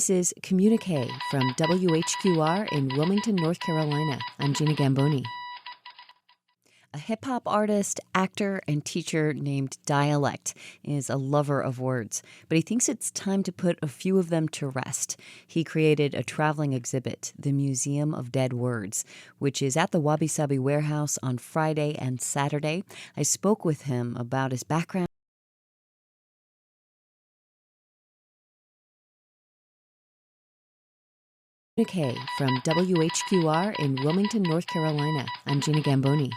This is Communique from WHQR in Wilmington, North Carolina. I'm Gina Gamboni. A hip-hop artist, actor, and teacher named Dialect is a lover of words, but he thinks it's time to put a few of them to rest. He created a traveling exhibit, the Museum of Dead Words, which is at the Wabi Sabi warehouse on Friday and Saturday. I spoke with him about his background. Communique from WHQR in Wilmington, North Carolina. I'm Gina Gamboni.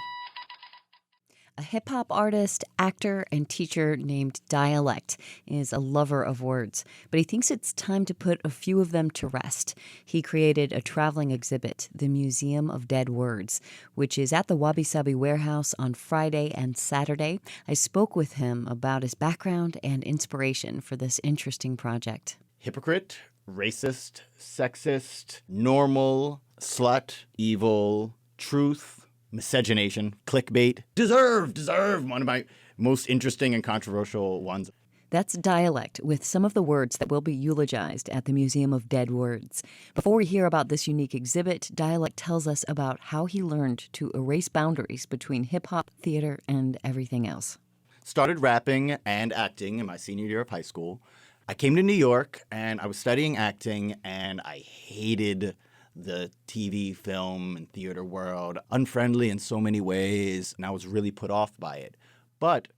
A hip-hop artist, actor, and teacher named Dialect is a lover of words, but he thinks it's time to put a few of them to rest. He created a traveling exhibit, the Museum of Dead Words, which is at the Wabi Sabi warehouse on Friday and Saturday. I spoke with him about his background and inspiration for this interesting project. Hypocrite, racist, sexist, normal, slut, evil, truth, miscegenation, clickbait, deserve, one of my most interesting and controversial ones. That's Dialect, with some of the words that will be eulogized at the Museum of Dead Words. Before we hear about this unique exhibit, Dialect tells us about how he learned to erase boundaries between hip-hop, theater, and everything else. Started rapping and acting in my senior year of high school. I came to New York, and I was studying acting, and I hated the TV, film, and theater world, unfriendly in so many ways, and I was really put off by it. But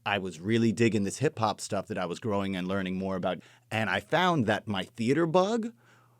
I was really digging this hip-hop stuff that I was growing and learning more about, and I found that my theater bug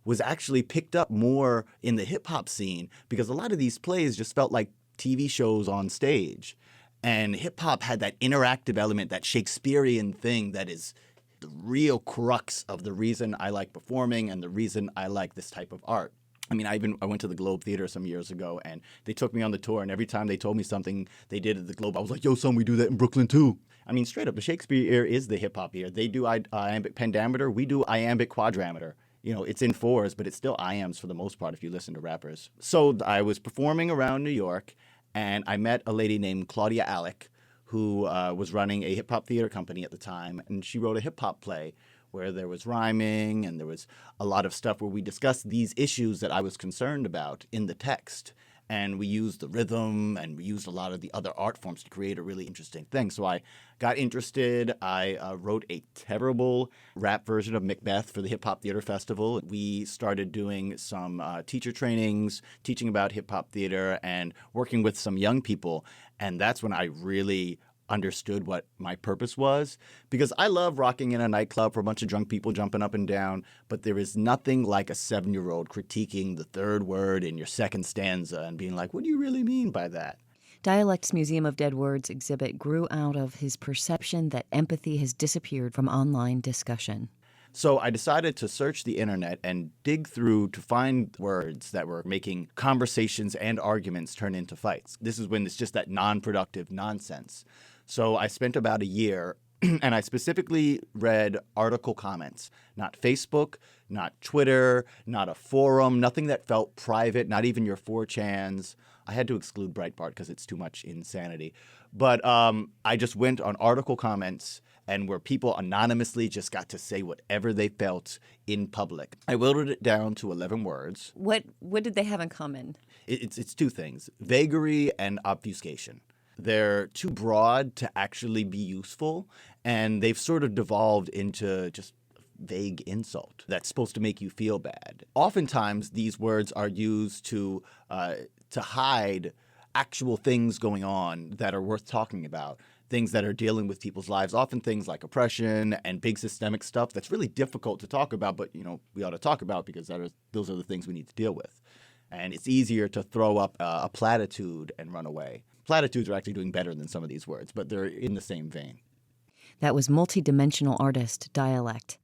was actually picked up more in the hip-hop scene because a lot of these plays just felt like TV shows on stage. And hip-hop had that interactive element, that Shakespearean thing that is the real crux of the reason I like performing and the reason I like this type of art. I mean, I went to the Globe Theater some years ago, and they took me on the tour, and every time they told me something they did at the Globe, I was like, yo, son, we do that in Brooklyn, too. I mean, straight up, the Shakespeare ear is the hip-hop ear. They do iambic pentameter. We do iambic quadrometer. You know, it's in fours, but it's still iambs for the most part if you listen to rappers. So I was performing around New York, and I met a lady named Claudia Alec, who was running a hip-hop theater company at the time, and she wrote a hip-hop play where there was rhyming and there was a lot of stuff where we discussed these issues that I was concerned about in the text. And we used the rhythm and we used a lot of the other art forms to create a really interesting thing. So I got interested. I wrote a terrible rap version of Macbeth for the Hip Hop Theater Festival. We started doing some teacher trainings, teaching about hip hop theater and working with some young people. And that's when I really understood what my purpose was, because I love rocking in a nightclub for a bunch of drunk people jumping up and down, but there is nothing like a 7-year-old critiquing the third word in your second stanza and being like, what do you really mean by that? Dialect's Museum of Dead Words exhibit grew out of his perception that empathy has disappeared from online discussion. So I decided to search the internet and dig through to find words that were making conversations and arguments turn into fights. This is when it's just that non-productive nonsense. So I spent about a year and I specifically read article comments, not Facebook, not Twitter, not a forum, nothing that felt private, not even your 4chans. I had to exclude Breitbart because it's too much insanity. But I just went on article comments and where people anonymously just got to say whatever they felt in public. I whittled it down to 11 words. What did they have in common? It's two things, vagary and obfuscation. They're too broad to actually be useful, and they've sort of devolved into just vague insult that's supposed to make you feel bad. Oftentimes, these words are used to hide actual things going on that are worth talking about, things that are dealing with people's lives, often things like oppression and big systemic stuff that's really difficult to talk about, but we ought to talk about because those are the things we need to deal with. And it's easier to throw up a platitude and run away. Platitudes are actually doing better than some of these words, but they're in the same vein. That was multidimensional artist Dialect.